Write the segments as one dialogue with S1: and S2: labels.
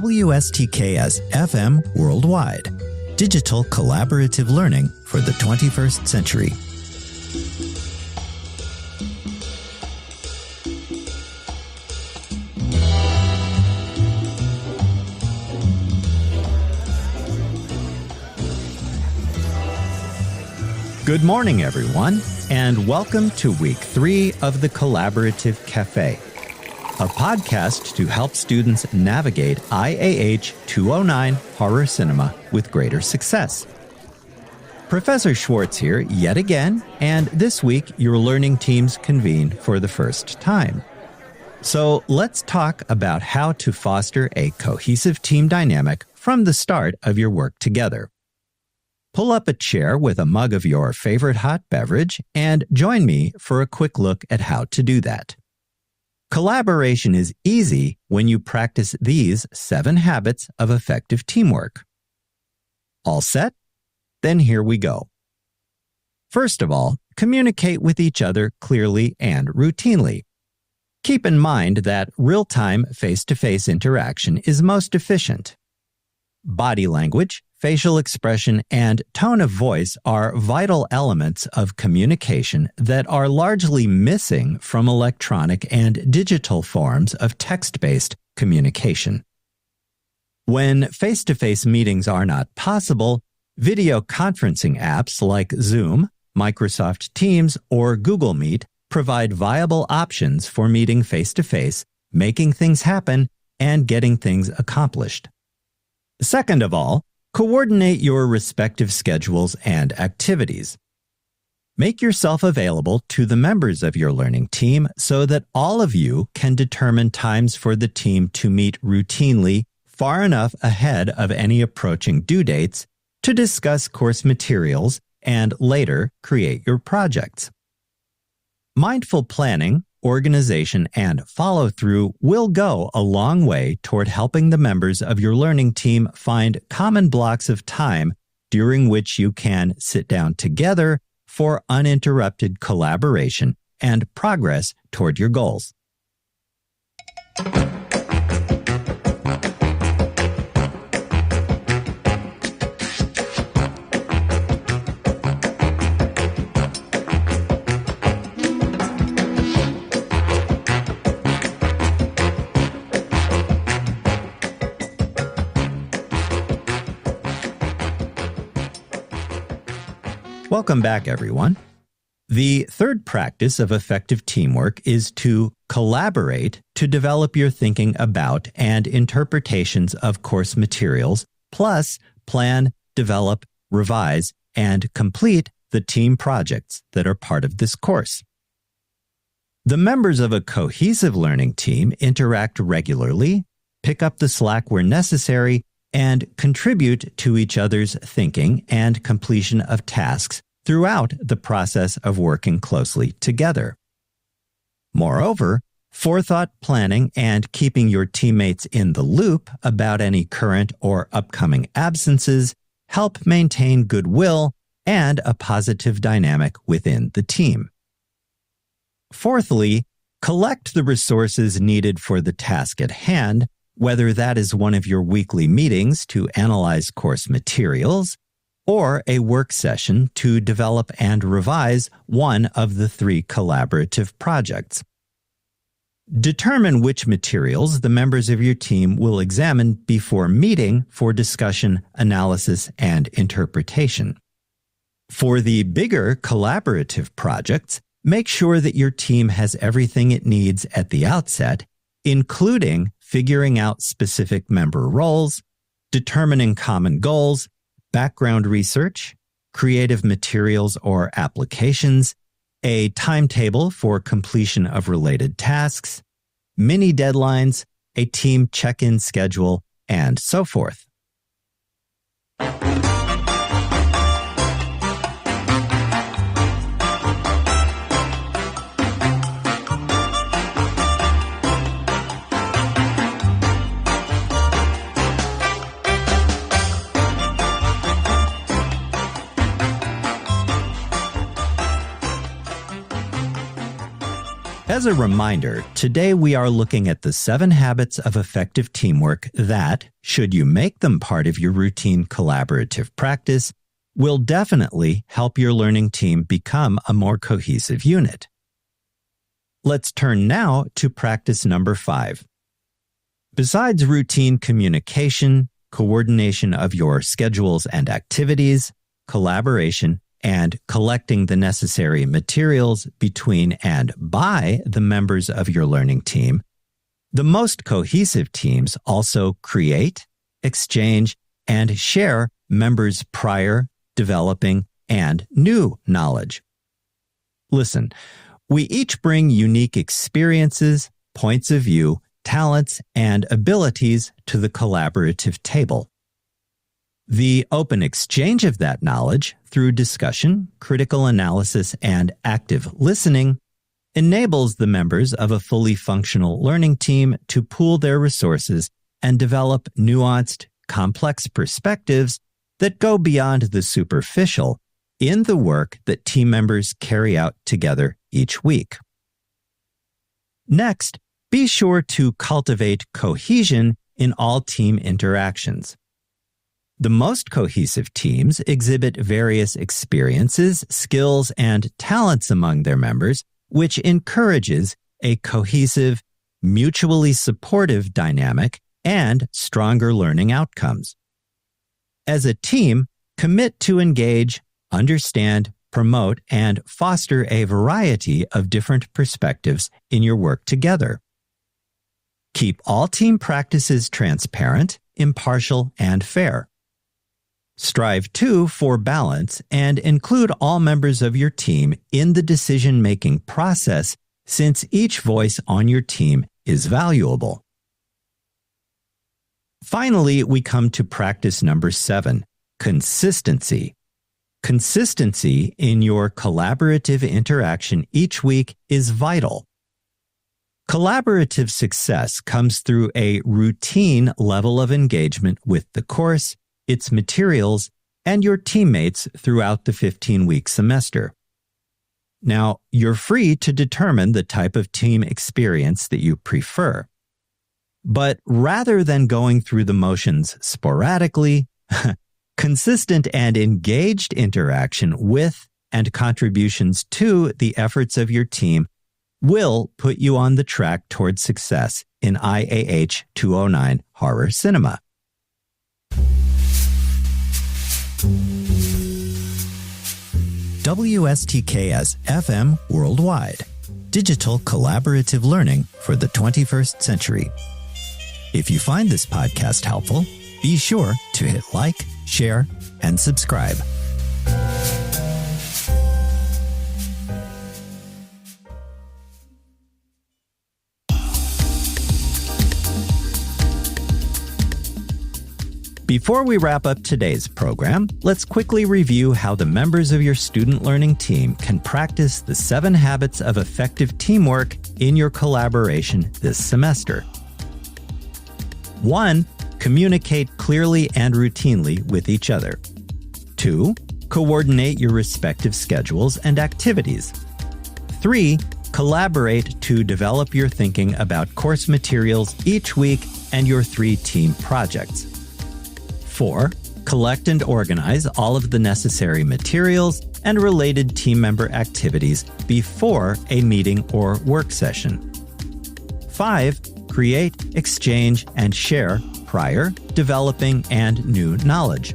S1: WSTKS-FM Worldwide. Digital collaborative learning for the 21st century. Good morning, everyone, and welcome to Week 3 of the Collaborative Café, a podcast to help students navigate IAH 209 horror cinema with greater success. Professor Schwartz here yet again, and this week your learning teams convene for the first time. So let's talk about how to foster a cohesive team dynamic from the start of your work together. Pull up a chair with a mug of your favorite hot beverage and join me for a quick look at how to do that. Collaboration is easy when you practice these 7 habits of effective teamwork. All set? Then here we go. First of all, communicate with each other clearly and routinely. Keep in mind that real-time face-to-face interaction is most efficient. Body language, facial expression, and tone of voice are vital elements of communication that are largely missing from electronic and digital forms of text-based communication. When face-to-face meetings are not possible, video conferencing apps like Zoom, Microsoft Teams, or Google Meet provide viable options for meeting face-to-face, making things happen, and getting things accomplished. Second of all, coordinate your respective schedules and activities. Make yourself available to the members of your learning team so that all of you can determine times for the team to meet routinely far enough ahead of any approaching due dates to discuss course materials and later create your projects. Mindful planning, organization, and follow-through will go a long way toward helping the members of your learning team find common blocks of time during which you can sit down together for uninterrupted collaboration and progress toward your goals. Welcome back, everyone. The third practice of effective teamwork is to collaborate to develop your thinking about and interpretations of course materials, plus plan, develop, revise, and complete the team projects that are part of this course. The members of a cohesive learning team interact regularly, pick up the slack where necessary, and contribute to each other's thinking and completion of tasks throughout the process of working closely together. Moreover, forethought planning and keeping your teammates in the loop about any current or upcoming absences help maintain goodwill and a positive dynamic within the team. Fourthly, collect the resources needed for the task at hand, whether that is one of your weekly meetings to analyze course materials, or a work session to develop and revise one of the 3 collaborative projects. Determine which materials the members of your team will examine before meeting for discussion, analysis, and interpretation. For the bigger collaborative projects, make sure that your team has everything it needs at the outset, including figuring out specific member roles, determining common goals, background research, creative materials or applications, a timetable for completion of related tasks, mini deadlines, a team check-in schedule, and so forth. As a reminder, today we are looking at the 7 habits of effective teamwork that, should you make them part of your routine collaborative practice, will definitely help your learning team become a more cohesive unit. Let's turn now to practice number 5. Besides routine communication, coordination of your schedules and activities, collaboration, and collecting the necessary materials between and by the members of your learning team, the most cohesive teams also create, exchange, and share members' prior, developing, and new knowledge. Listen, we each bring unique experiences, points of view, talents, and abilities to the collaborative table. The open exchange of that knowledge through discussion, critical analysis, and active listening enables the members of a fully functional learning team to pool their resources and develop nuanced, complex perspectives that go beyond the superficial in the work that team members carry out together each week. Next, be sure to cultivate cohesion in all team interactions. The most cohesive teams exhibit various experiences, skills, and talents among their members, which encourages a cohesive, mutually supportive dynamic and stronger learning outcomes. As a team, commit to engage, understand, promote, and foster a variety of different perspectives in your work together. Keep all team practices transparent, impartial, and fair. Strive, too, for balance and include all members of your team in the decision-making process, since each voice on your team is valuable. Finally, we come to practice number 7, consistency. Consistency in your collaborative interaction each week is vital. Collaborative success comes through a routine level of engagement with the course, its materials, and your teammates throughout the 15-week semester. Now, you're free to determine the type of team experience that you prefer. But rather than going through the motions sporadically, consistent and engaged interaction with and contributions to the efforts of your team will put you on the track toward success in IAH 209 horror cinema. WSTKS-FM Worldwide. Digital collaborative learning for the 21st century. If you find this podcast helpful, be sure to hit like, share, and subscribe. Before we wrap up today's program, let's quickly review how the members of your student learning team can practice the 7 habits of effective teamwork in your collaboration this semester. 1. Communicate clearly and routinely with each other. 2. Coordinate your respective schedules and activities. 3. Collaborate to develop your thinking about course materials each week and your 3 team projects. 4. Collect and organize all of the necessary materials and related team member activities before a meeting or work session. 5. Create, exchange, and share prior, developing, and new knowledge.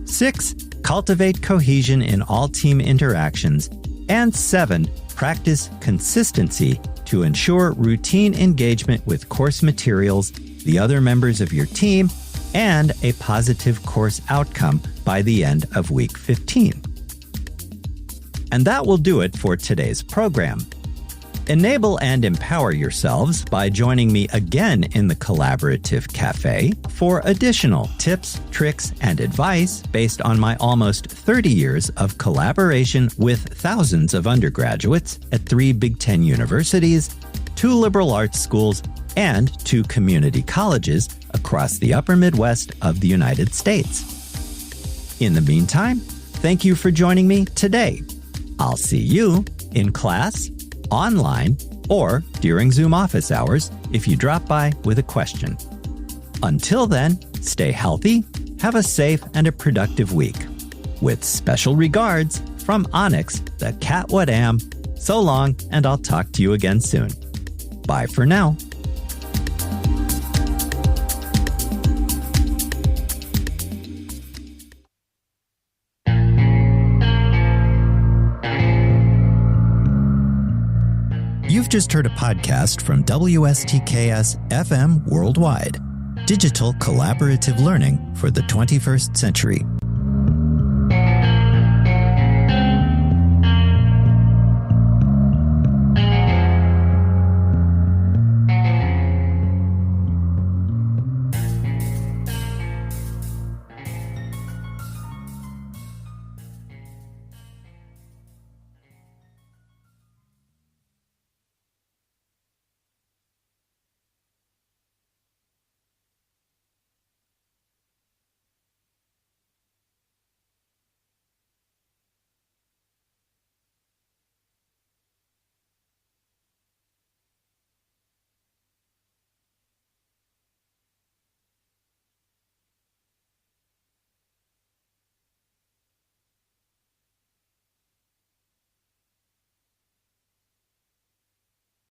S1: 6. Cultivate cohesion in all team interactions. And 7. Practice consistency to ensure routine engagement with course materials, the other members of your team, and a positive course outcome by the end of week 15. And that will do it for today's program. Enable and empower yourselves by joining me again in the Collaborative Café for additional tips, tricks, and advice based on my almost 30 years of collaboration with thousands of undergraduates at 3 Big Ten universities, 2 liberal arts schools, and 2 community colleges across the upper Midwest of the United States. In the meantime, thank you for joining me today. I'll see you in class online, or during Zoom office hours if you drop by with a question. Until then, stay healthy, have a safe and a productive week. With special regards from Onyx, the cat what am. So long, and I'll talk to you again soon. Bye for now. You've just heard a podcast from WSTKS-FM Worldwide. Digital collaborative learning for the 21st century.